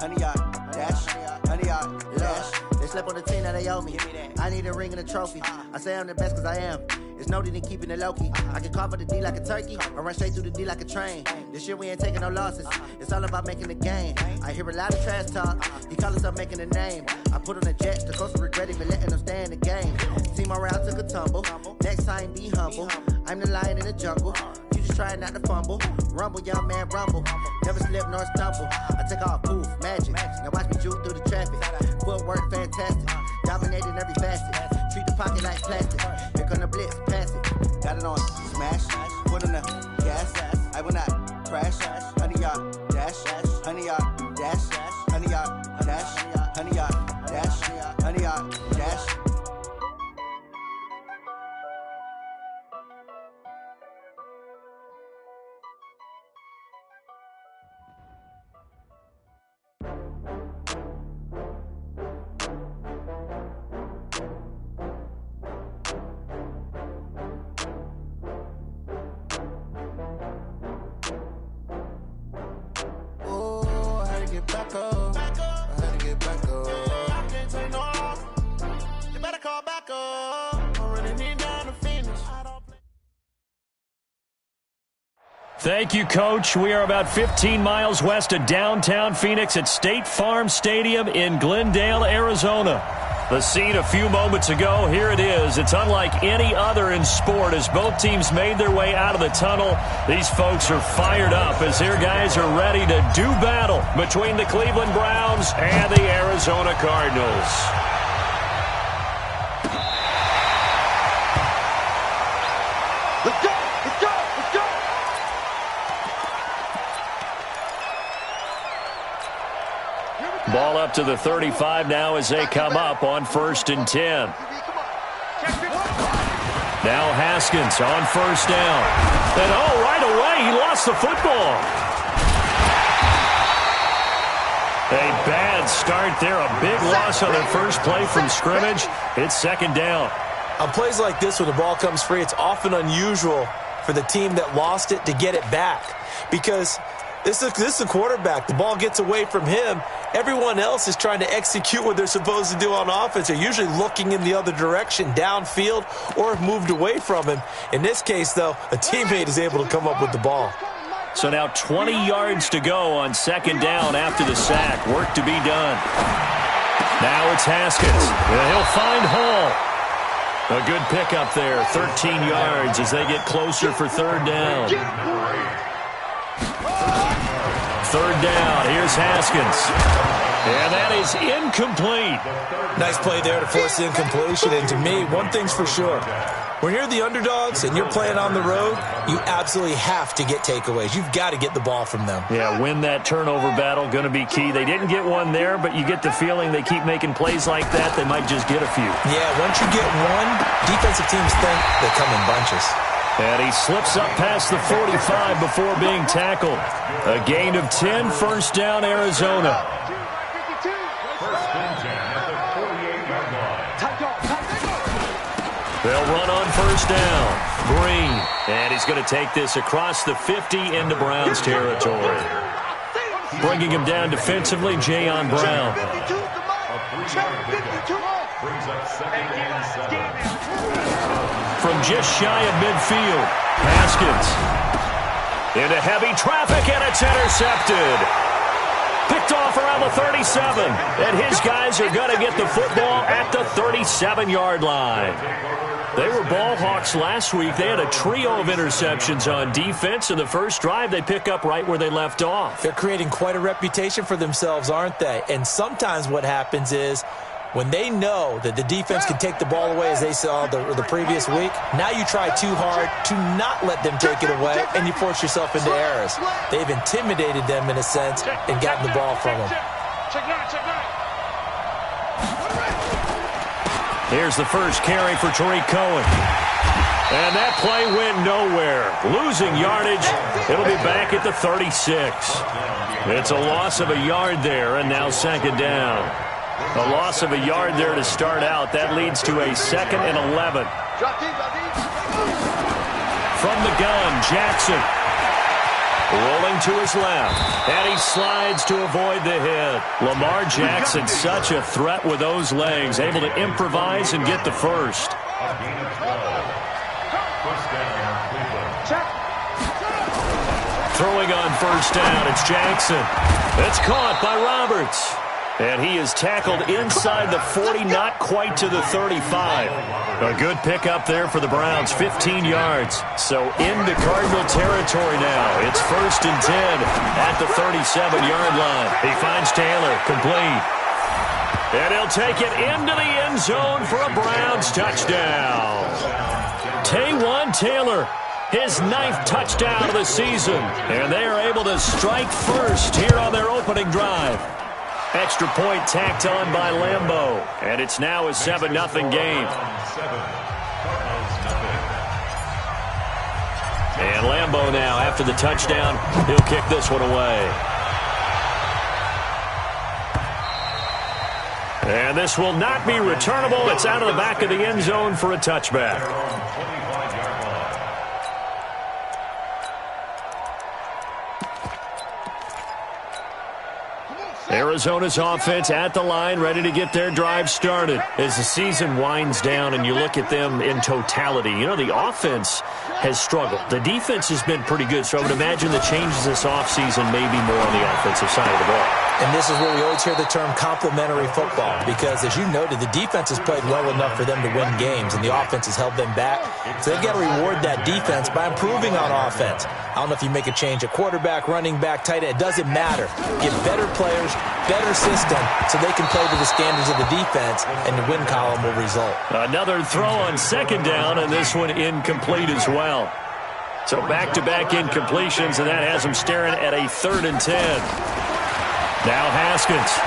100 yard dash, 100 yard dash. They slept on the team that they owe me. I need a ring and a trophy. I say I'm the best cause I am. It's no need in keeping it low-key. I can carve for the D like a turkey, or run straight through the D like a train. This year we ain't taking no losses. It's all about making the game. I hear a lot of trash talk. He call himself making a name. I put on the Jets, the coach regret even letting them stay in the game. Team morale took a tumble. Next time be humble. I'm the lion in the jungle. You just trying not to fumble. Rumble, young man, rumble. Never slip nor stumble. I take off, poof, magic. Now watch me juke through the traffic. Footwork fantastic. Dominating every facet. Treat the pocket like plastic. Here come the blitz, pass it. Got it on, smash. Put on the gas. I will not crash. 100 yard dash. 100 yard dash. 100 yard dash. 100 yard dash. 100 yard dash. Thank you, Coach. We are about 15 miles west of downtown Phoenix at State Farm Stadium in Glendale, Arizona. The scene a few moments ago, here it is. It's unlike any other in sport as both teams made their way out of the tunnel. These folks are fired up as their guys are ready to do battle between the Cleveland Browns and the Arizona Cardinals. Let's go! Let's go! Let's go! Ball up to the 35 now as they come up on 1st and 10. Now Haskins on 1st down. And right away he lost the football. A bad start there. A big loss on their first play from scrimmage. It's 2nd down. On plays like this when the ball comes free, it's often unusual for the team that lost it to get it back. Because this is a quarterback. The ball gets away from him. Everyone else is trying to execute what they're supposed to do on offense. They're usually looking in the other direction, downfield, or moved away from him. In this case, though, a teammate is able to come up with the ball. So now 20 yards to go on 2nd down after the sack. Work to be done. Now it's Haskins. He'll find Hall. A good pickup there, 13 yards as they get closer for 3rd down. 3rd down, here's Haskins. And that is incomplete. Nice play there to force the incompletion. And to me, one thing's for sure. When you're the underdogs and you're playing on the road, you absolutely have to get takeaways. You've got to get the ball from them. Yeah, win that turnover battle, going to be key. They didn't get one there, but you get the feeling they keep making plays like that, they might just get a few. Yeah, once you get one, defensive teams think they come in bunches. And he slips up past the 45 before being tackled. A gain of 10, 1st down, Arizona. They'll run on 1st down. Green. And he's going to take this across the 50 into Browns territory. Bringing him down defensively, Jayon Brown. From just shy of midfield, Haskins into heavy traffic, and it's intercepted. Picked off around the 37, and his guys are going to get the football at the 37-yard line. They were ball hawks last week. They had a trio of interceptions on defense. In the first drive, they pick up right where they left off. They're creating quite a reputation for themselves, aren't they? And sometimes what happens is when they know that the defense can take the ball away, as they saw the previous week, now you try too hard to not let them take it away, and you force yourself into errors. They've intimidated them, in a sense, and gotten the ball from them. Here's the first carry for Tariq Cohen. And that play went nowhere. Losing yardage. It'll be back at the 36. It's a loss of a yard there, and now 2nd down. A loss of a yard there to start out. That leads to a 2nd and 11. From the gun, Jackson. Rolling to his left, and he slides to avoid the hit. Lamar Jackson, such a threat with those legs, able to improvise and get the first. Throwing on first down, it's Jackson. It's caught by Roberts. And he is tackled inside the 40, not quite to the 35. A good pickup there for the Browns, 15 yards. So into Cardinal territory now. It's 1st and 10 at the 37-yard line. He finds Taylor, complete. And he'll take it into the end zone for a Browns touchdown. Taywan Taylor, his 9th touchdown of the season. And they are able to strike first here on their opening drive. Extra point tacked on by Lambeau. And it's now a 7-0 game. And Lambeau now, after the touchdown, he'll kick this one away. And this will not be returnable. It's out of the back of the end zone for a touchback. Arizona's offense at the line, ready to get their drive started. As the season winds down and you look at them in totality, you know, the offense has struggled. The defense has been pretty good, so I would imagine the changes this offseason may be more on the offensive side of the ball. And this is where we always hear the term complementary football, because as you noted, the defense has played well enough for them to win games, and the offense has held them back. So they've got to reward that defense by improving on offense. I don't know if you make a change at quarterback, running back, tight end. It doesn't matter. Get better players, better system, so they can play to the standards of the defense, and the win column will result. Another throw on second down, and this one incomplete as well. So back-to-back incompletions, and that has them staring at a 3rd and 10. Now Haskins.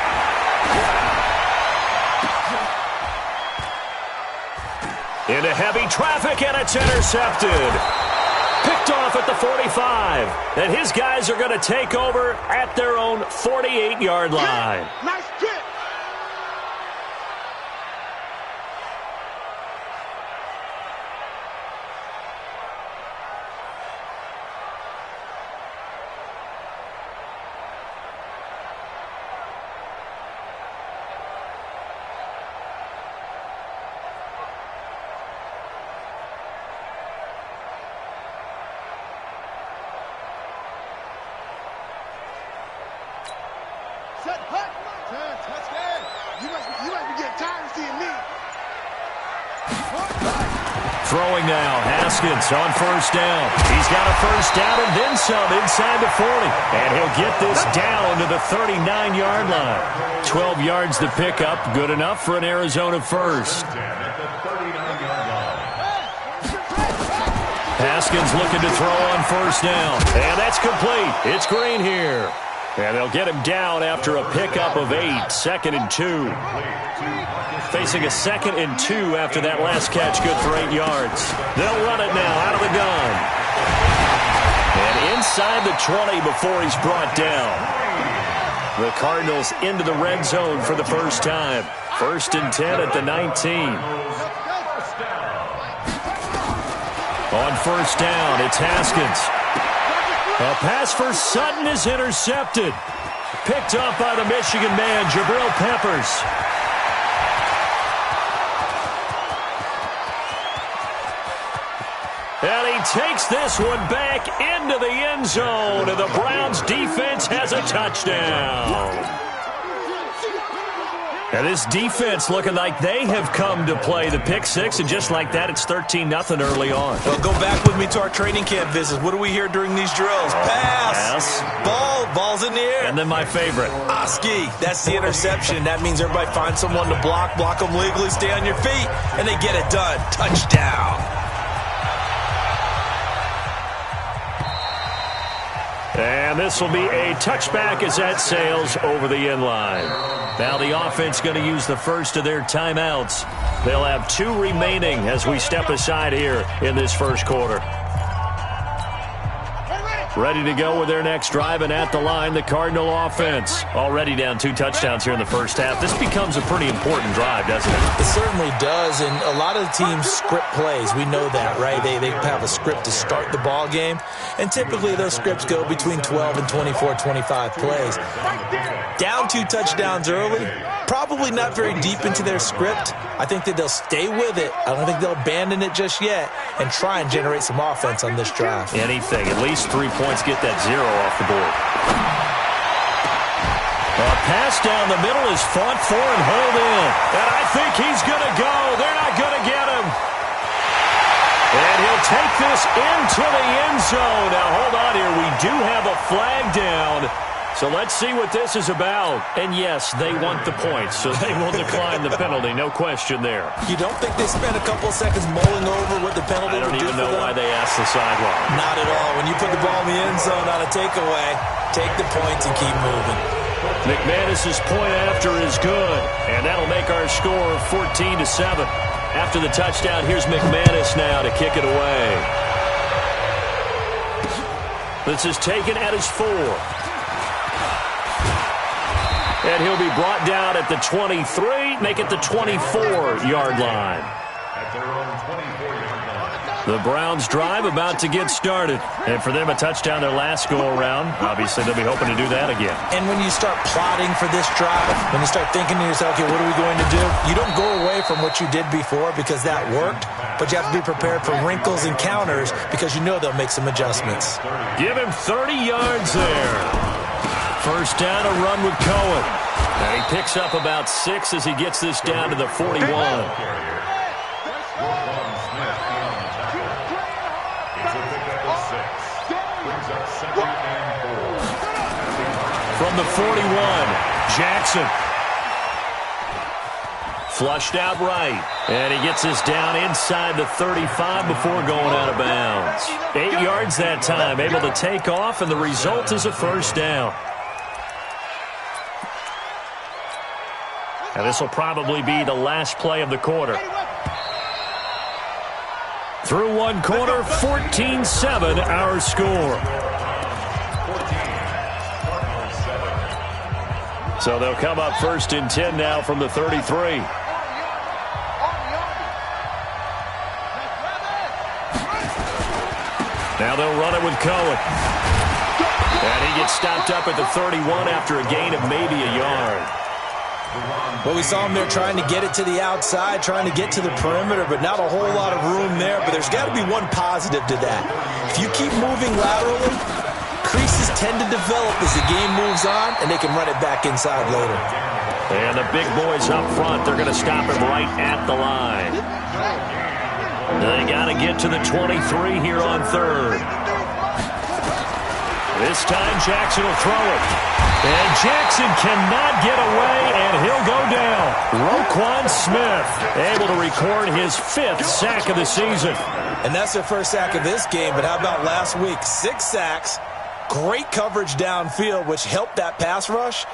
Into heavy traffic, and it's intercepted. Picked off at the 45. And his guys are going to take over at their own 48-yard line. Nice pick. Throwing now, Haskins on first down. He's got a first down and then some inside the 40. And he'll get this down to the 39-yard line. 12 yards to pick up, good enough for an Arizona first. Haskins looking to throw on first down. And that's complete. It's Green here. And they'll get him down after a pickup of 8, 2nd and 2. Facing a 2nd and 2 after that last catch, good for 8 yards. They'll run it now out of the gun. And inside the 20 before he's brought down. The Cardinals into the red zone for the first time. 1st and 10 at the 19. On first down, it's Haskins. A pass for Sutton is intercepted. Picked up by the Michigan man, Jabril Peppers. And he takes this one back into the end zone, and the Browns defense has a touchdown. And this defense looking like they have come to play the pick six, and just like that, it's 13-0 early on. Well, go back with me to our training camp visits. What do we hear during these drills? Pass. Ball's in the air. And then my favorite. Oski, that's the interception. That means everybody finds someone to block them legally, stay on your feet, and they get it done. Touchdown. And this will be a touchback as that sails over the end line. Now the offense going to use the first of their timeouts. They'll have 2 remaining as we step aside here in this first quarter. Ready to go with their next drive, and at the line, the Cardinal offense. Already down 2 touchdowns here in the first half. This becomes a pretty important drive, doesn't it? It certainly does, and a lot of the teams script plays. We know that, right? They have a script to start the ball game, and typically those scripts go between 12 and 24, 25 plays. Down 2 touchdowns early, probably not very deep into their script. I think that they'll stay with it. I don't think they'll abandon it just yet and try and generate some offense on this drive. Anything. At least 3 points, get that 0 off the board. A pass down the middle is fought for and held in. And I think he's going to go. They're not going to get him. And he'll take this into the end zone. Now, hold on here. We do have a flag down. So let's see what this is about. And yes, they want the points, so they will decline the penalty. No question there. You don't think they spent a couple of seconds mulling over what the penalty would do for them? I don't even know why they asked the sideline. Not at all. When you put the ball in the end zone on a takeaway, take the points and keep moving. McManus's point after is good, and that'll make our score 14-7. After the touchdown, here's McManus now to kick it away. This is taken at his 4. And he'll be brought down at the 23, make it the 24-yard line. At their own 24-yard line. The Browns drive about to get started. And for them, a touchdown their last go-around. Obviously, they'll be hoping to do that again. And when you start plotting for this drive, when you start thinking to yourself, okay, what are we going to do? You don't go away from what you did before because that worked, but you have to be prepared for wrinkles and counters because you know they'll make some adjustments. Give him 30 yards there. First down, a run with Cohen. And he picks up about 6 as he gets this down to the 41. From the 41, Jackson. Flushed out right. And he gets this down inside the 35 before going out of bounds. 8 yards that time, able to take off, and the result is a first down. And this will probably be the last play of the quarter. Through one quarter, 14-7, our score. So they'll come up first and 10 now from the 33. Now they'll run it with Cohen. And he gets stopped up at the 31 after a gain of maybe a yard. Well, we saw him there trying to get it to the outside, trying to get to the perimeter, but not a whole lot of room there. But there's got to be one positive to that. If you keep moving laterally, creases tend to develop as the game moves on, and they can run it back inside later. And the big boys up front, they're going to stop him right at the line. They got to get to the 23 here on third. This time Jackson will throw it. And Jackson cannot get away, and he'll go down. Roquan Smith able to record his 5th sack of the season. And that's their first sack of this game, but how about last week? 6 sacks, great coverage downfield, which helped that pass rush.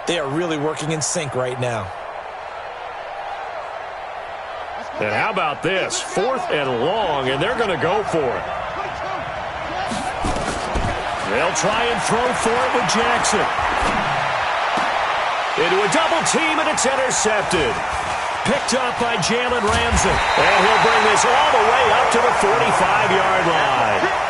They are really working in sync right now. And how about this? 4th and long, and they're going to go for it. They'll try and throw for it with Jackson. Into a double team, and it's intercepted. Picked up by Jalen Ramsey. And he'll bring this all the way up to the 45-yard line.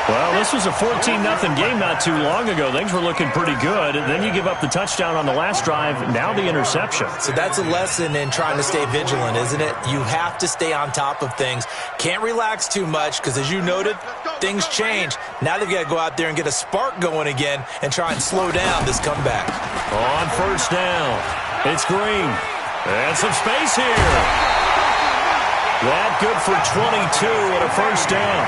Well, this was a 14-0 game not too long ago. Things were looking pretty good. And then you give up the touchdown on the last drive. Now the interception. So that's a lesson in trying to stay vigilant, isn't it? You have to stay on top of things. Can't relax too much because, as you noted, things change. Now they've got to go out there and get a spark going again and try and slow down this comeback. On first down, it's Green. And some space here. That good for 22 and a first down.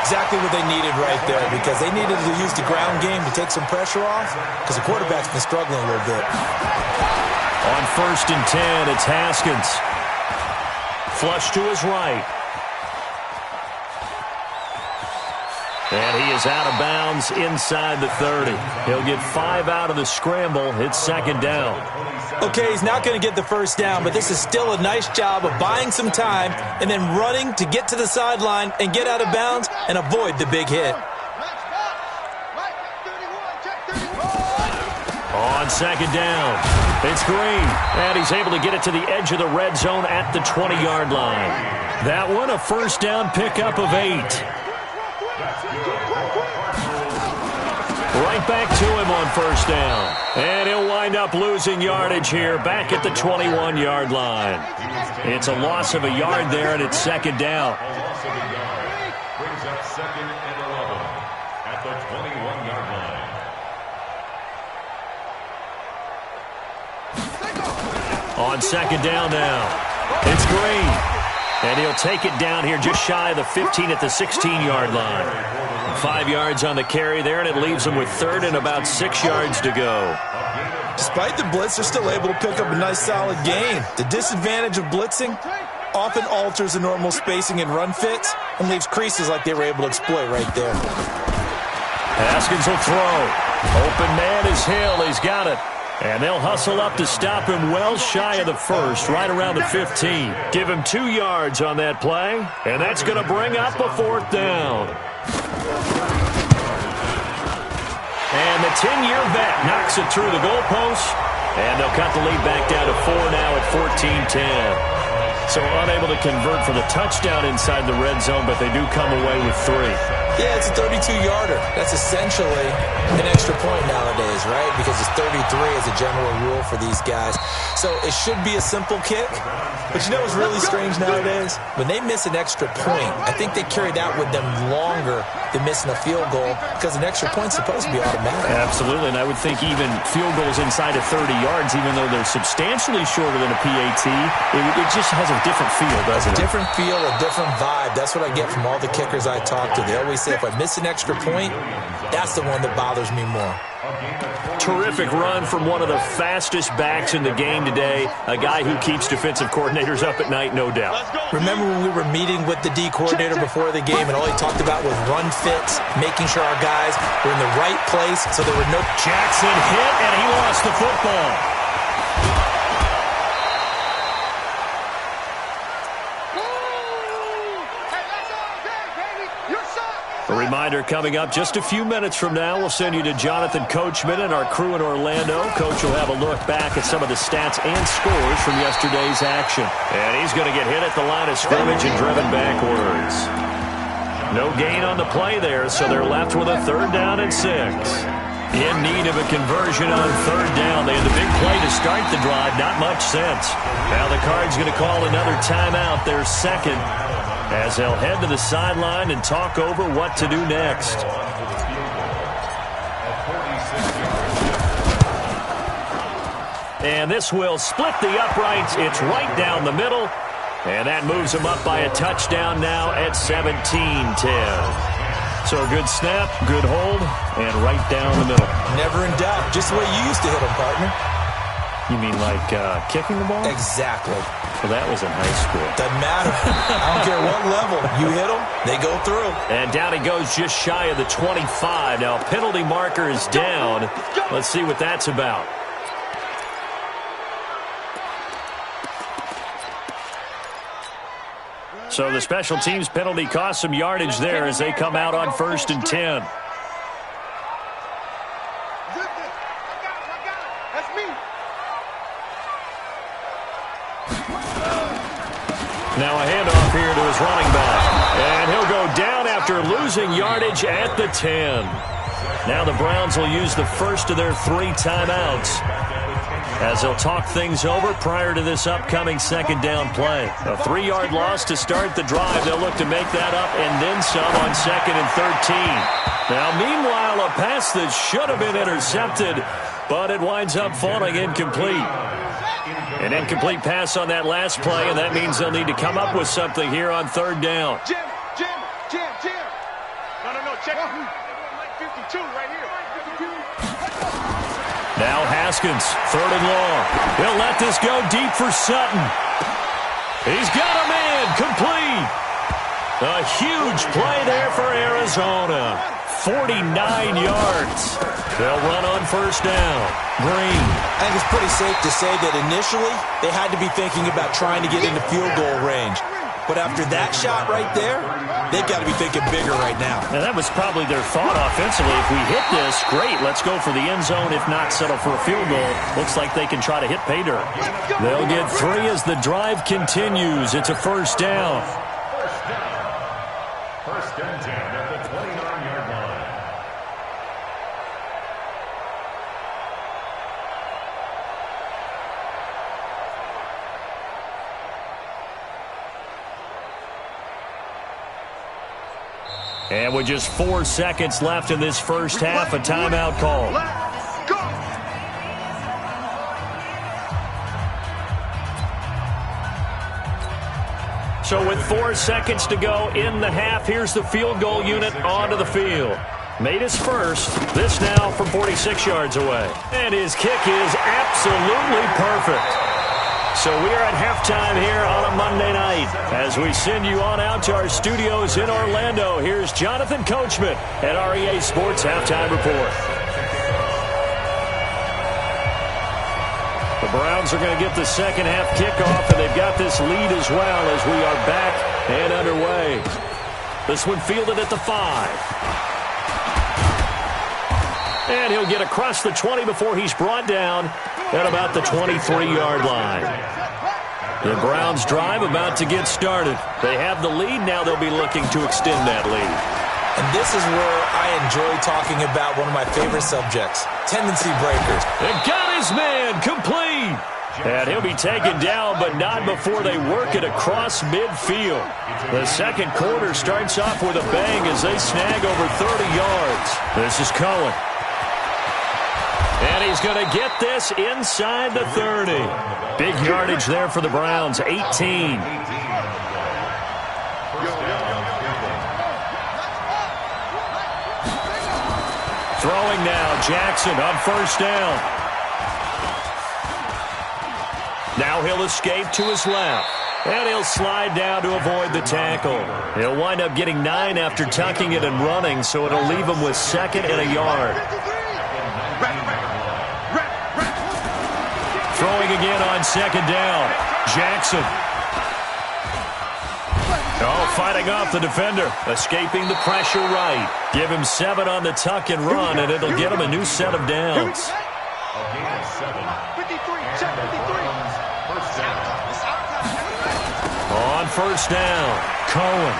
Exactly what they needed right there, because they needed to use the ground game to take some pressure off because the quarterback's been struggling a little bit. On first and 10, it's Haskins. Flush to his right. And he is out of bounds inside the 30. He'll get 5 out of the scramble. It's second down. Okay, he's not going to get the first down, but this is still a nice job of buying some time and then running to get to the sideline and get out of bounds and avoid the big hit. second down. It's Green, and he's able to get it to the edge of the red zone at the 20-yard line. That one, a first down pickup of 8. Right back to him on first down. And he'll wind up losing yardage here back at the 21-yard line. It's a loss of a yard there, and it's second down. A loss of a yard brings up 2nd and 11 at the 21-yard line. On second down now, it's Green. And he'll take it down here just shy of the 15 at the 16-yard line. 5 yards on the carry there, and it leaves them with 3rd and about 6 yards to go. Despite the blitz, they're still able to pick up a nice solid gain. The disadvantage of blitzing often alters the normal spacing and run fits and leaves creases like they were able to exploit right there. Haskins will throw. Open man is Hill. He's got it. And they'll hustle up to stop him well shy of the 1st, right around the 15. Give him 2 yards on that play, and that's going to bring up a 4th down. And the 10-year vet knocks it through the goalpost, and they'll cut the lead back down to 4 now at 14-10. So unable to convert for the touchdown inside the red zone, but they do come away with 3. Yeah, it's a 32-yarder. That's essentially an extra point nowadays, right? Because it's 33 as a general rule for these guys. So it should be a simple kick. But you know what's really strange nowadays? When they miss an extra point, I think they carry that with them longer than missing a field goal because an extra point's supposed to be automatic. Absolutely, and I would think even field goals inside of 30 yards, even though they're substantially shorter than a PAT, it just has a different feel, doesn't it? Different feel, a different vibe. That's what I get from all the kickers I talk to. They always say if I miss an extra point, that's the one that bothers me more. Terrific run from one of the fastest backs in the game today, a guy who keeps defensive coordinators up at night, no doubt. Remember when we were meeting with the D coordinator before the game and all he talked about was run fits, making sure our guys were in the right place so there were no... Jackson hit, and he lost the football. A reminder coming up just a few minutes from now, we'll send you to Jonathan Coachman and our crew in Orlando. Coach will have a look back at some of the stats and scores from yesterday's action. And he's going to get hit at the line of scrimmage and driven backwards. No gain on the play there, so they're left with a 3rd down and 6. In need of a conversion on 3rd down. They had the big play to start the drive, not much sense. Now the Cards going to call another timeout, their 2nd. As they'll head to the sideline and talk over what to do next. And this will split the uprights. It's right down the middle. And that moves them up by a touchdown now at 17-10. So a good snap, good hold, and right down the middle. Never in doubt. Just the way you used to hit them, partner. You mean like kicking the ball? Exactly. Well, that was in high school. Doesn't matter. I don't care what level. You hit them, they go through. And down he goes just shy of the 25. Now, penalty marker is down. Let's see what that's about. So the special teams penalty cost some yardage there as they come out on 1st and 10. Now a handoff here to his running back. And he'll go down after losing yardage at the 10. Now the Browns will use the first of their 3 timeouts as they'll talk things over prior to this upcoming 2nd down play. A 3-yard loss to start the drive. They'll look to make that up and then some on 2nd and 13. Now meanwhile, a pass that should have been intercepted, but it winds up falling incomplete. An incomplete pass on that last play, and that means they'll need to come up with something here on 3rd down. Jim. No, check it. 52 right here. Now Haskins, 3rd and long. He'll let this go deep for Sutton. He's got a man, complete. A huge play there for Arizona. 49 yards. They'll run on 1st down. Green. I think it's pretty safe to say that initially they had to be thinking about trying to get into field goal range. But after that shot right there, they've got to be thinking bigger right now. And that was probably their thought offensively. If we hit this, great, let's go for the end zone. If not, settle for a field goal. Looks like they can try to hit pay dirt. They'll get 3 as the drive continues. It's a first down. First and 10 at the 29-yard line. And with just 4 seconds left in this first half, a timeout call. Let's go. So with 4 seconds to go in the half, here's the field goal unit onto the field. Made his first. This now from 46 yards away. And his kick is absolutely perfect. So we are at halftime here on a Monday night. As we send you on out to our studios in Orlando, here's Jonathan Coachman at REA Sports Halftime Report. The Browns are going to get the second half kickoff, and they've got this lead as well as we are back and underway. This one fielded at the 5. And he'll get across the 20 before he's brought down at about the 23-yard line. The Browns drive about to get started. They have the lead. Now they'll be looking to extend that lead. And this is where I enjoy talking about one of my favorite subjects, tendency breakers. They got his man complete. And he'll be taken down, but not before they work it across midfield. The second quarter starts off with a bang as they snag over 30 yards. This is Cohen. And he's going to get this inside the 30. Big yardage there for the Browns, 18. Throwing now, Jackson on first down. Now he'll escape to his left. And he'll slide down to avoid the tackle. He'll wind up getting 9 after tucking it and running, so it'll leave him with 2nd and a yard. Throwing again on second down. Jackson. Oh, fighting off the defender. Escaping the pressure right. Give him 7 on the tuck and run, and it'll get him a new set of downs. A gain of 7. 53, check 53. First down. On first down, Cohen.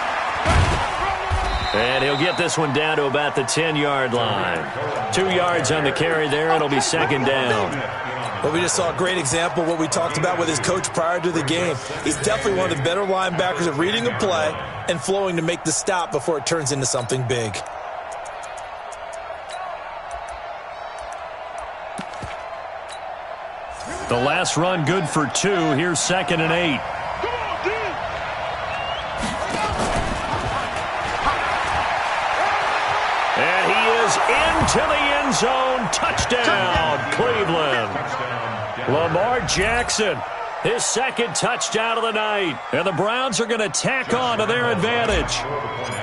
And he'll get this one down to about the 10-yard line. 2 yards on the carry there. It'll be second down. Well, we just saw a great example of what we talked about with his coach prior to the game. He's definitely one of the better linebackers at reading a play and flowing to make the stop before it turns into something big. The last run good for 2. Here's 2nd and 8. And he is into the end zone. Touchdown, Cleveland. Lamar Jackson, his 2nd touchdown of the night. And the Browns are going to tack on to their advantage.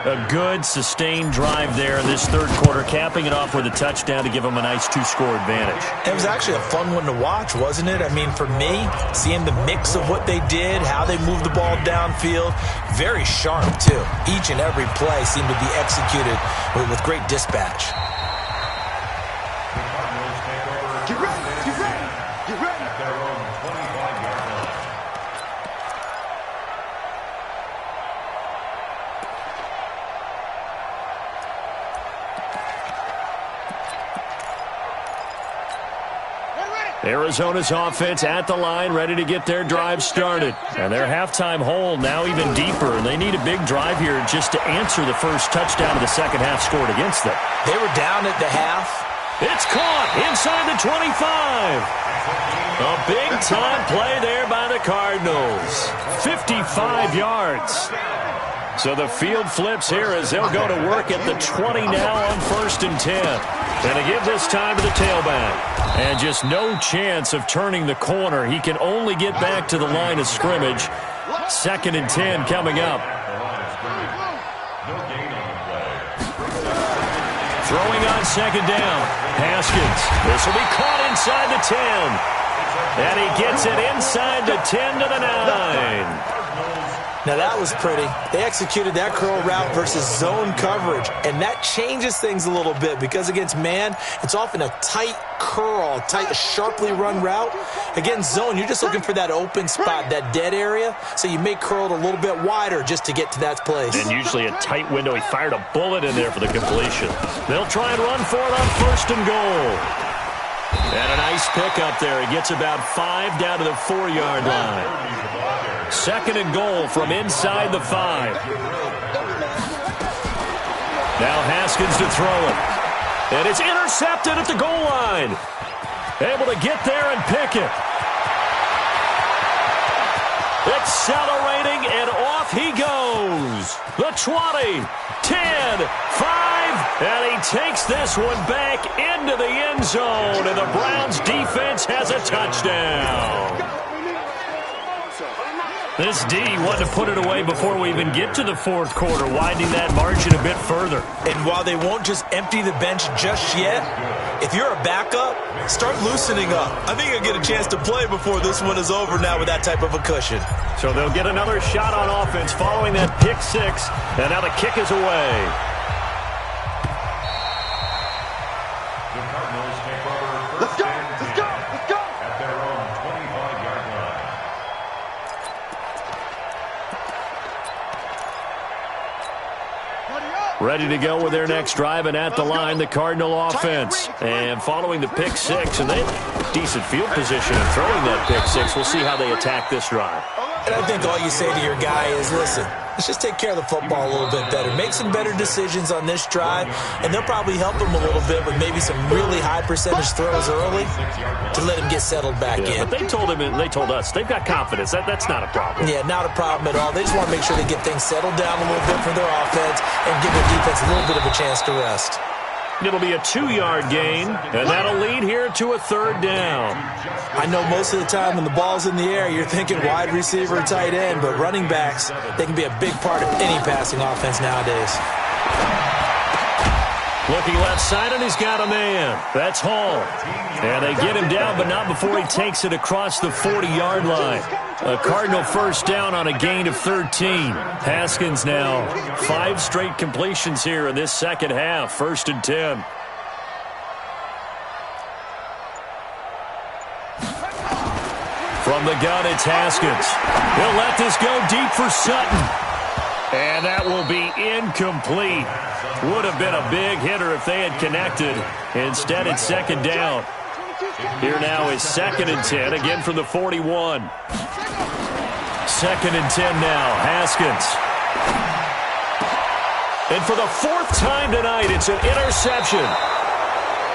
A good, sustained drive there in this third quarter, capping it off with a touchdown to give them a nice 2-score advantage. It was actually a fun one to watch, wasn't it? I mean, for me, seeing the mix of what they did, how they moved the ball downfield, very sharp, too. Each and every play seemed to be executed with great dispatch. Get ready, get ready, get ready. At their own 25-yard line. Arizona's offense at the line, ready to get their drive started. And their halftime hole now even deeper. And they need a big drive here just to answer the first touchdown of the second half scored against them. They were down at the half. It's caught inside the 25. A big-time play there by the Cardinals. 55 yards. So the field flips here as they'll go to work at the 20 now on 1st and 10. And to give this time to the tailback. And just no chance of turning the corner. He can only get back to the line of scrimmage. 2nd and 10 coming up. Throwing on second down. Haskins. This will be caught inside the 10. And he gets it inside the 10 to the 9. Now that was pretty. They executed that curl route versus zone coverage, and that changes things a little bit because against man, it's often a tight curl, tight, sharply run route. Against zone, you're just looking for that open spot, that dead area, so you may curl it a little bit wider just to get to that place. And usually a tight window. He fired a bullet in there for the completion. They'll try and run for it on 1st and goal. And a nice pickup there. He gets about 5 down to the 4-yard line. 2nd and goal from inside the 5. Now Haskins to throw it. And it's intercepted at the goal line. Able to get there and pick it. Accelerating, and off he goes. The 20, 10, 5, and he takes this one back into the end zone, and the Browns defense has a touchdown. This D wanted to put it away before we even get to the 4th quarter, widening that margin a bit further. And while they won't just empty the bench just yet, if you're a backup, start loosening up. I think you'll get a chance to play before this one is over now with that type of a cushion. So they'll get another shot on offense following that pick 6, and now the kick is away. The Cardinals take over first and 10 at their own 25-yard line. Ready to go with their next drive, and at the line, the Cardinal offense. And following the pick 6, and they have decent field position in throwing that pick 6. We'll see how they attack this drive. And I think all you say to your guy is, listen, let's just take care of the football a little bit better. Make some better decisions on this drive, and they'll probably help him a little bit with maybe some really high percentage throws early to let him get settled back in. But they told him, and they told us, they've got confidence. That's not a problem. Yeah, not a problem at all. They just want to make sure they get things settled down a little bit for their offense and give their defense a little bit of a chance to rest. It'll be a 2-yard gain, and that'll lead here to a 3rd down. I know most of the time when the ball's in the air, you're thinking wide receiver, tight end, but running backs, they can be a big part of any passing offense nowadays. Looking left side, and he's got a man. That's Hall. And they get him down, but not before he takes it across the 40-yard line. A Cardinal 1st down on a gain of 13. Haskins now 5 straight completions here in this 2nd half. 1st and 10. From the gun, it's Haskins. He'll let this go deep for Sutton. And that will be incomplete. Would have been a big hitter if they had connected. Instead, it's 2nd down. Here now is 2nd and 10, again from the 41. 2nd and 10 now, Haskins. And for the 4th time tonight, it's an interception.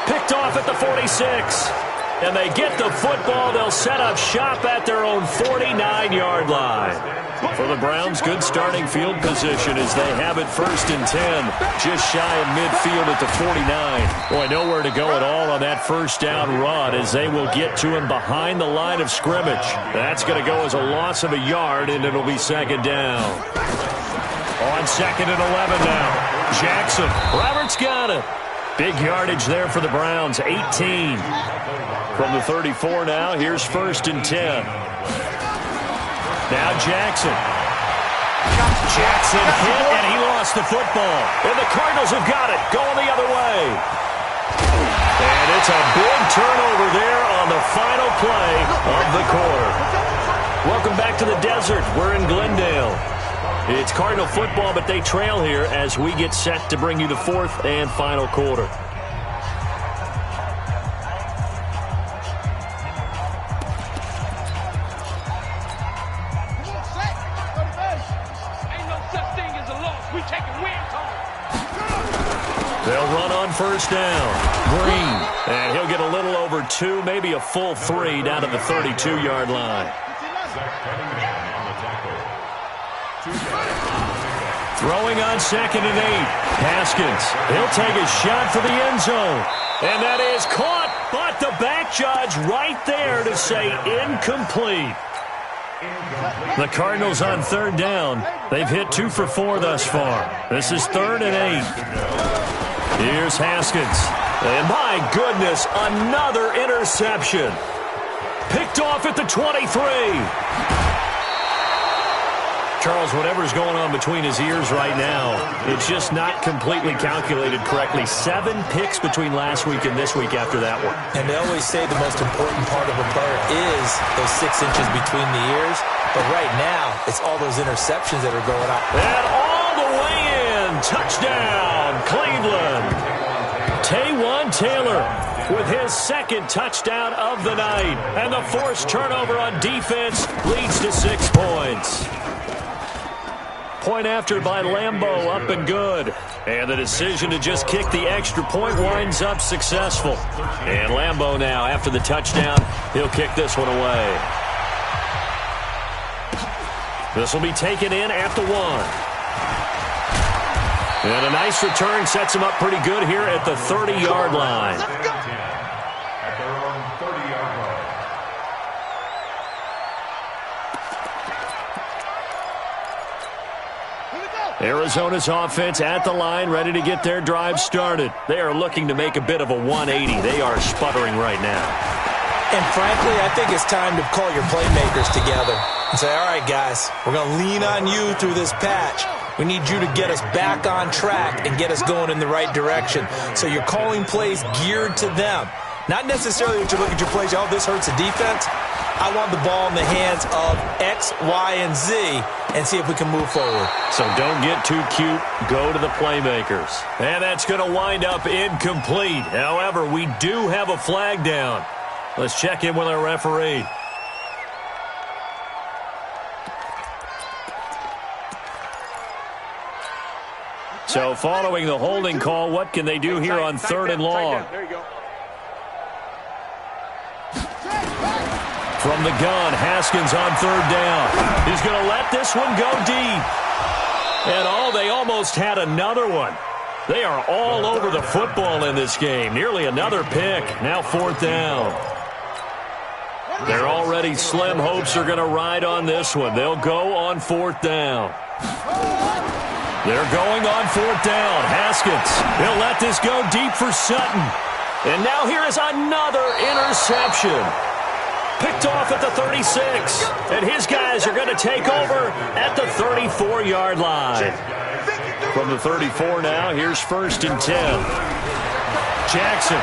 Picked off at the 46. And they get the football. They'll set up shop at their own 49-yard line. For the Browns, good starting field position as they have it 1st and 10. Just shy of midfield at the 49. Boy, nowhere to go at all on that 1st down run as they will get to him behind the line of scrimmage. That's going to go as a loss of a yard, and it'll be 2nd down. On 2nd and 11 now. Jackson. Roberts got it. Big yardage there for the Browns, 18. From the 34 now, here's 1st and 10. Now Jackson. Jackson hit, and he lost the football. And the Cardinals have got it, going the other way. And it's a big turnover there on the final play of the quarter. Welcome back to the desert. We're in Glendale. It's Cardinal football, but they trail here as we get set to bring you the 4th and final quarter. They'll run on 1st down. Green. And he'll get a little over 2, maybe a full 3 down to the 32-yard line. Throwing on 2nd and 8. Haskins. He'll take a shot for the end zone. And that is caught, but the back judge right there to say incomplete. The Cardinals on 3rd down. They've hit 2 for 4 thus far. This is 3rd and 8. Here's Haskins. And my goodness, another interception. Picked off at the 23. Charles, whatever's going on between his ears right now, it's just not completely calculated correctly. 7 picks between last week and this week after that one. And they always say the most important part of a player is those 6 inches between the ears. But right now, it's all those interceptions that are going on. And all the way in. Touchdown, Cleveland. Taywan Taylor with his 2nd touchdown of the night. And the forced turnover on defense leads to 6 points. Point after by Lambeau, up and good. And the decision to just kick the extra point winds up successful. And Lambeau now, after the touchdown, he'll kick this one away. This will be taken in at the 1. And a nice return sets him up pretty good here at the 30-yard line. At their own 30-yard line. Arizona's offense at the line, ready to get their drive started. They are looking to make a bit of a 180. They are sputtering right now. And frankly, I think it's time to call your playmakers together and say, all right, guys, we're going to lean on you through this patch. We need you to get us back on track and get us going in the right direction. So you're calling plays geared to them. Not necessarily that you look at your plays, oh, this hurts the defense. I want the ball in the hands of X, Y, and Z and see if we can move forward. So don't get too cute. Go to the playmakers. And that's going to wind up incomplete. However, we do have a flag down. Let's check in with our referee. So following the holding call, what can they do here on 3rd and long? There you go. From the gun, Haskins on 3rd down. He's going to let this one go deep. And they almost had another one. They are all over the football in this game. Nearly another pick. Now 4th down. Their already slim hopes are going to ride on this one. They'll go on 4th down. They're going on 4th down. Haskins, he'll let this go deep for Sutton. And now here is another interception. Picked off at the 36. And his guys are going to take over at the 34-yard line. From the 34 now, here's 1st and 10. Jackson.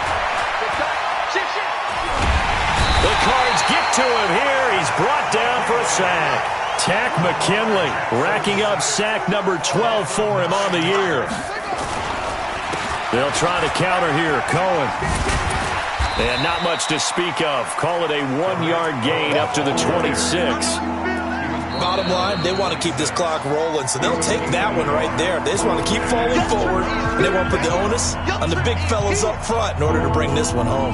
The Cards get to him here. He's brought down for a sack. Tack McKinley racking up sack number 12 for him on the year. They'll try to counter here. Cohen. And not much to speak of. Call it a 1-yard gain up to the 26. Bottom line, they want to keep this clock rolling, so they'll take that one right there. They just want to keep falling forward, and they want to put the onus on the big fellas up front in order to bring this one home.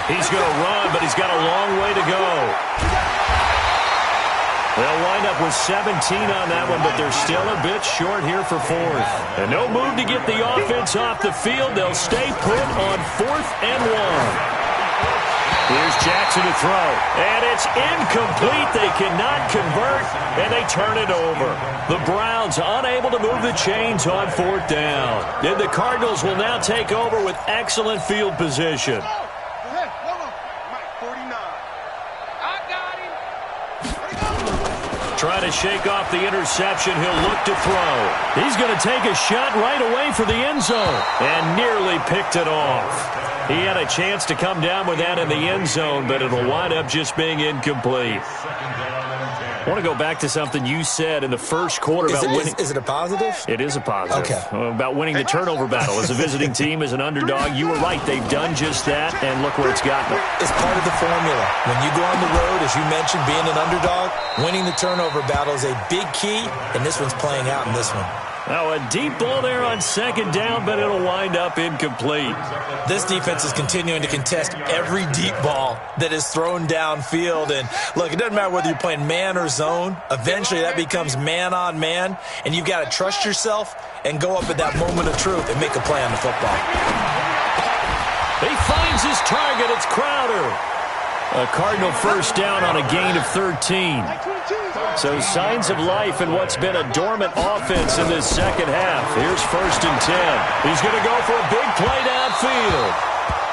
He's going to run, but he's got a long way to go. They'll wind up with 17 on that one, but they're still a bit short here for 4th. And no move to get the offense off the field. They'll stay put on 4th and 1. Here's Jackson to throw. And it's incomplete. They cannot convert, and they turn it over. The Browns unable to move the chains on 4th down. And the Cardinals will now take over with excellent field position. Trying to shake off the interception. He'll look to throw. He's going to take a shot right away for the end zone and nearly picked it off. He had a chance to come down with that in the end zone, but it'll wind up just being incomplete. I want to go back to something you said in the first quarter about winning. Is it a positive? It is a positive. Okay. About winning the turnover battle as a visiting team, as an underdog. You were right. They've done just that, and look where it's gotten them. It's part of the formula. When you go on the road, as you mentioned, being an underdog, winning the turnover battle is a big key, and this one's playing out in this one. Now a deep ball there on 2nd down, but it'll wind up incomplete. This defense is continuing to contest every deep ball that is thrown downfield. And look, it doesn't matter whether you're playing man or zone. Eventually that becomes man on man, and you've got to trust yourself and go up at that moment of truth and make a play on the football. He finds his target. It's Crowder. A Cardinal first down on a gain of 13. So signs of life in what's been a dormant offense in this second half. Here's 1st and 10. He's going to go for a big play downfield.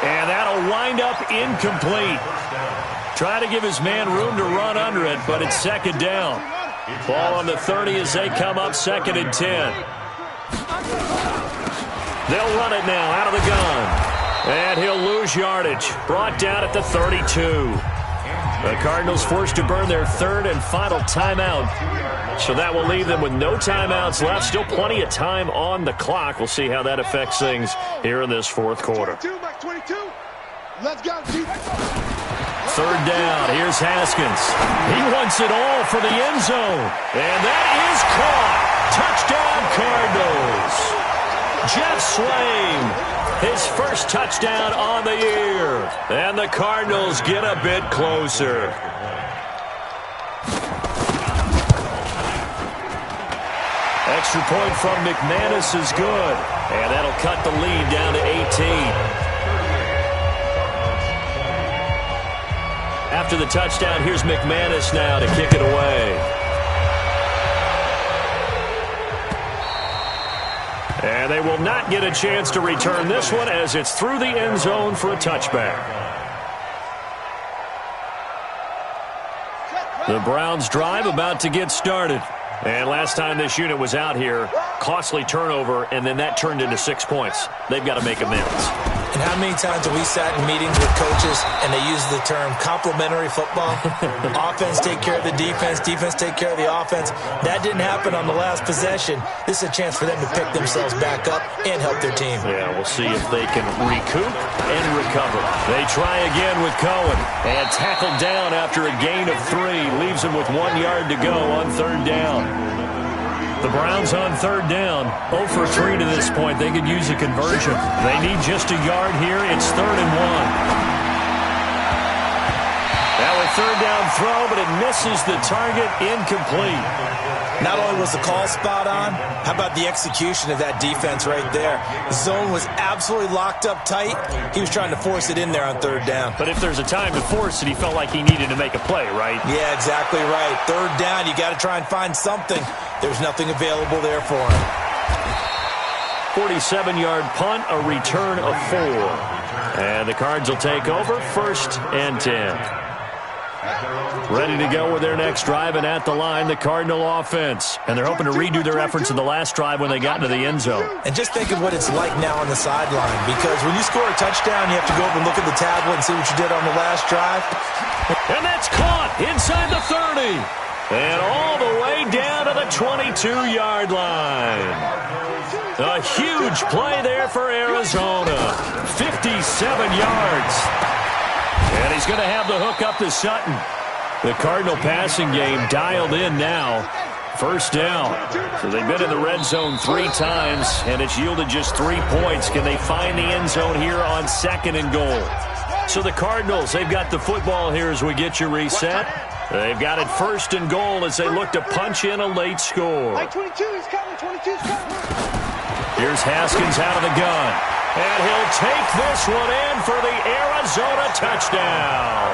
And that'll wind up incomplete. Try to give his man room to run under it, but it's 2nd down. Ball on the 30 as they come up 2nd and 10. They'll run it now out of the gun. And he'll lose yardage. Brought down at the 32. The Cardinals forced to burn their 3rd and final timeout. So that will leave them with no timeouts left. Still plenty of time on the clock. We'll see how that affects things here in this 4th quarter. 3rd down. Here's Haskins. He wants it all for the end zone. And that is caught. Touchdown, Cardinals. Jeff Swain, his first touchdown on the year. And the Cardinals get a bit closer. Extra point from McManus is good. And that'll cut the lead down to 18. After the touchdown, here's McManus now to kick it away. And they will not get a chance to return this one as it's through the end zone for a touchback. The Browns drive about to get started. And last time this unit was out here, costly turnover, and then that turned into 6 points. They've got to make amends. And how many times have we sat in meetings with coaches and they use the term complementary football? Offense take care of the defense, defense take care of the offense. That didn't happen on the last possession. This is a chance for them to pick themselves back up and help their team. Yeah, we'll see if they can recoup and recover. They try again with Cohen. And tackled down after a gain of 3. Leaves him with 1 yard to go on 3rd down. The Browns on 3rd down, 0 for 3 to this point. They could use a conversion. They need just a yard here. It's 3rd and 1. Now a 3rd down throw, but it misses the target, incomplete. Not only was the call spot on, how about the execution of that defense right there? The zone was absolutely locked up tight. He was trying to force it in there on 3rd down. But if there's a time to force it, he felt like he needed to make a play, right? Yeah, exactly right. 3rd down, you got to try and find something. There's nothing available there for him. 47-yard punt, a return of 4. And the Cards will take over, 1st and 10. Ready to go with their next drive, and at the line, the Cardinal offense. And they're hoping to redo their efforts in the last drive when they got into the end zone. And just think of what it's like now on the sideline, because when you score a touchdown, you have to go over and look at the tablet and see what you did on the last drive. And that's caught inside the 30. And all the way down to the 22-yard line. A huge play there for Arizona. 57 yards. And he's going to have the hook up to Sutton. The Cardinal passing game dialed in now. 1st down. So they've been in the red zone 3 times, and it's yielded just 3 points. Can they find the end zone here on 2nd and goal? So the Cardinals, they've got the football here as we get you reset. They've got it 1st and goal as they look to punch in a late score. 22's coming, 22's coming. Here's Haskins out of the gun. And he'll take this one in for the Arizona touchdown.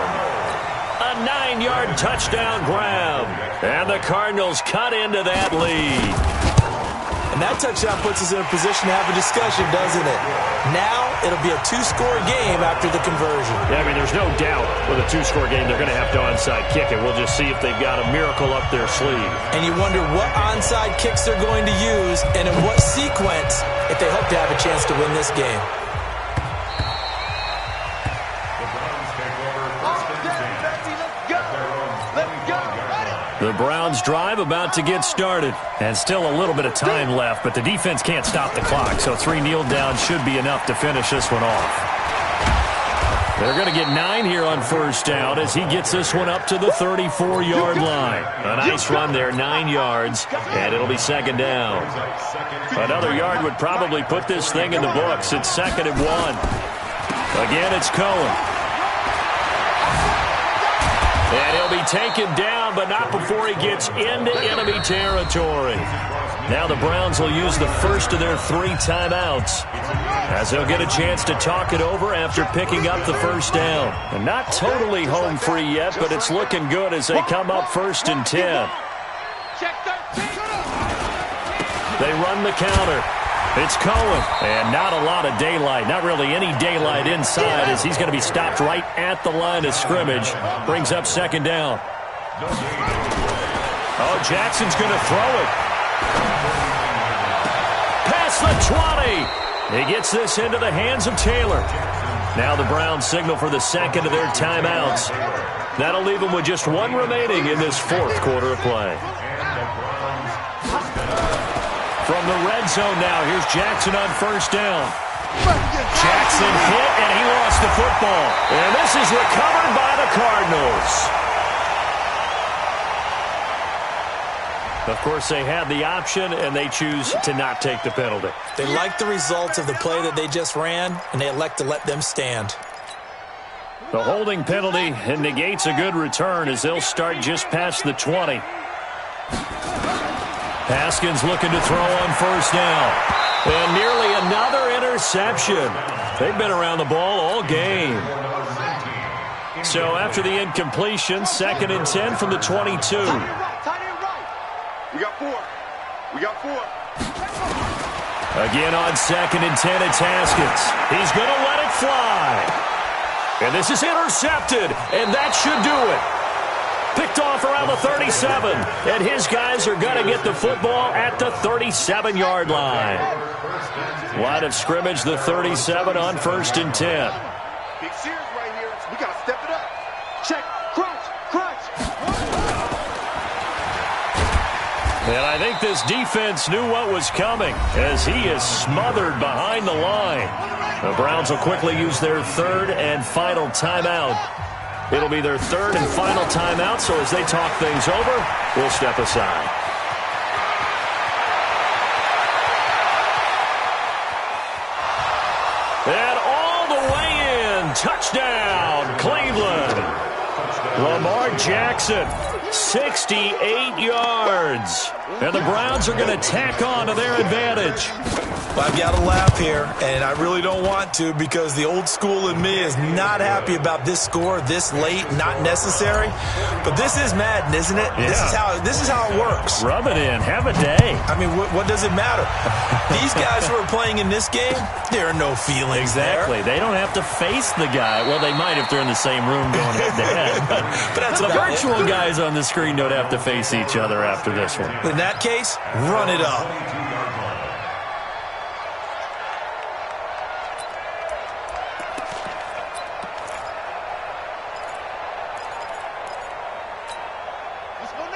A 9-yard touchdown grab. And the Cardinals cut into that lead. And that touchdown puts us in a position to have a discussion, doesn't it? Now it'll be a 2-score game after the conversion. Yeah, I mean, there's no doubt with a 2-score game they're going to have to onside kick it. We'll just see if they've got a miracle up their sleeve. And you wonder what onside kicks they're going to use and in what sequence if they hope to have a chance to win this game. The Browns drive about to get started. And still a little bit of time left, but the defense can't stop the clock, so 3 kneel downs should be enough to finish this one off. They're going to get 9 here on 1st down as he gets this one up to the 34-yard line. A nice run there, 9 yards, and it'll be 2nd down. Another yard would probably put this thing in the books. It's 2nd and 1. Again, it's Cohen. And he'll be taken down, but not before he gets into enemy territory. Now the Browns will use the first of their 3 timeouts, as they'll get a chance to talk it over after picking up the first down. And not totally home free yet, but it's looking good as they come up 1st and 10. They run the counter. It's Cohen, and not a lot of daylight. Not really any daylight inside, as he's going to be stopped right at the line of scrimmage. Brings up 2nd down. Oh, Jackson's going to throw it. Past the 20. He gets this into the hands of Taylor. Now the Browns signal for the 2nd of their timeouts. That'll leave them with just 1 remaining in this 4th quarter of play. From the red zone now, here's Jackson on 1st down. Jackson hit, and he lost the football. And this is recovered by the Cardinals. Of course, they have the option, and they choose to not take the penalty. They like the results of the play that they just ran, and they elect to let them stand. The holding penalty negates a good return as they'll start just past the 20. Haskins looking to throw on 1st down. And nearly another interception. They've been around the ball all game. So after the incompletion, 2nd and 10 from the 22. We got 4. We got 4. Again on 2nd and 10, it's Haskins. He's going to let it fly. And this is intercepted, and that should do it. Picked off around the 37, and his guys are going to get the football at the 37-yard line. Line of scrimmage, the 37 on 1st and 10. Big series right here. We got to step it up. Check. Crunch. Crunch. And I think this defense knew what was coming as he is smothered behind the line. The Browns will quickly use their 3rd and final timeout. It'll be their 3rd and final timeout, so as they talk things over, we'll step aside. And all the way in, touchdown, Cleveland. Lamar Jackson, 68 yards. And the Browns are going to tack on to their advantage. I've got to laugh here, and I really don't want to because the old school in me is not happy about this score this late, not necessary. But this is Madden, isn't it? Yeah. This is how it works. Rub it in. Have a day. I mean, what does it matter? These guys who are playing in this game, there are no feelings Exactly. there. They don't have to face the guy. Well, they might if they're in the same room going head-to-head. But that's the about virtual guys on the screen don't have to face each other after this one. In that case, run it up.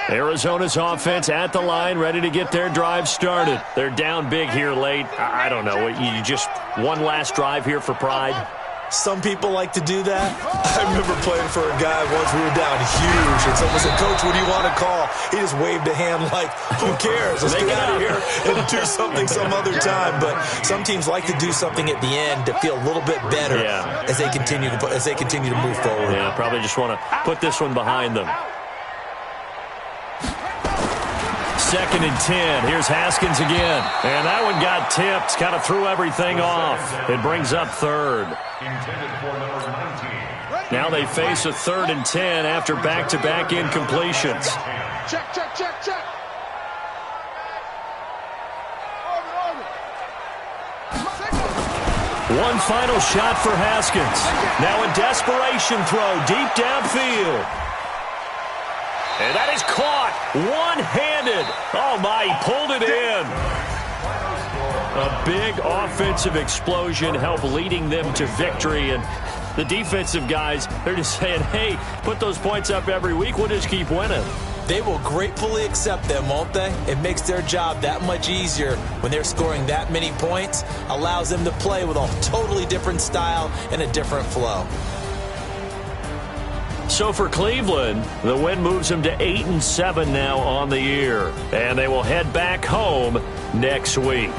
Arizona's offense at the line, ready to get their drive started. They're down big here late. I don't know. You just one last drive here for pride? Some people like to do that. I remember playing for a guy once. We were down huge, and someone said, "Coach, what do you want to call?" He just waved a hand like, "Who cares? Let's get out of here and do something some other time." But some teams like to do something at the end to feel a little bit better as they continue to move forward. Yeah, probably just want to put this one behind them. 2nd and 10. Here's Haskins again. And that one got tipped. Kind of threw everything off. It brings up 3rd. Now they face a 3rd and 10 after back-to-back incompletions. Check, check, check, check. One final shot for Haskins. Now a desperation throw deep downfield. And that is caught one-handed. Oh, my, he pulled it in. A big offensive explosion helped leading them to victory. And the defensive guys, they're just saying, hey, put those points up every week. We'll just keep winning. They will gratefully accept them, won't they? It makes their job that much easier when they're scoring that many points. Allows them to play with a totally different style and a different flow. So for Cleveland, the win moves them to 8-7 now on the year. And they will head back home next week.